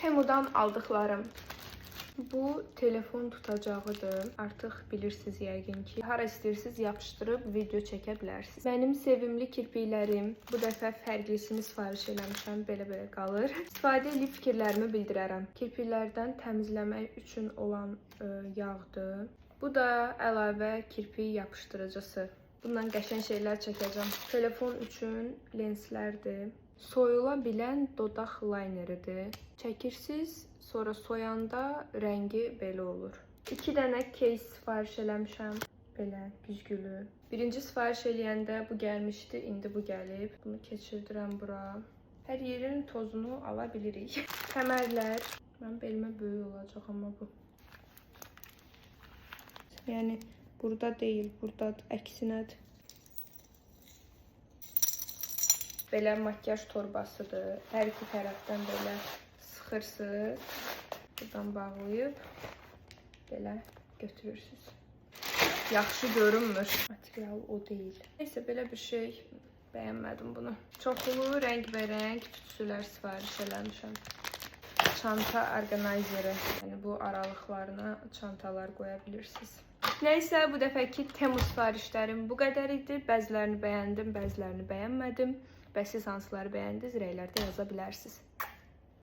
Temu'dan aldıqlarım. Bu telefon tutacağıdır. Artıq bilirsiniz yəqin ki. Hara istəyirsiniz yapışdırıb video çəkə bilərsiniz. Mənim sevimli kirpiklərim. Bu dəfə fərqlisini sifariş eləmişəm. Belə qalır. İstifadə edib fikirlərimi bildirərəm. Kirpiklərdən təmizləmək üçün olan yağdır. Bu da əlavə kirpik yapışdırıcısı. Bundan qəşəng şeylər çəkəcəm. Telefon üçün lenslərdir. Soyula bilən dodaq layneridir. Çəkirsiniz, sonra soyanda rəngi belə olur. 2 dənə case sifariş eləmişəm. Belə güzgülü. Birinci sifariş eləyəndə bu gəlmişdi, indi bu gəlib. Bunu keçirdirəm bura. Hər yerin tozunu ala bilirik. Kəmərlər. Mən belimə böyük olacaq amma bu. Yəni burada deyil, buradadır, əksinədir. Belə makyaj torbasıdır. Hər iki tərəfdən belə sıxırsınız. Buradan bağlayıb belə götürürsünüz. Yaxşı görünmür. Material o deyil. Neysə, belə bir şey. Bəyənmədim bunu. Çoxlu rəngbərəng tütsülər sifariş eləmişəm. Çanta orqanayzeri. Yəni bu aralıqlarına çantalar qoya bilirsiniz. Nəysə, bu dəfəki Temu sifarişlərim bu qədər idi. Bəzilərini bəyəndim, bəzilərini bəyənmədim. Və siz hansıları bəyəndiniz, rəylərdə yaza bilərsiniz.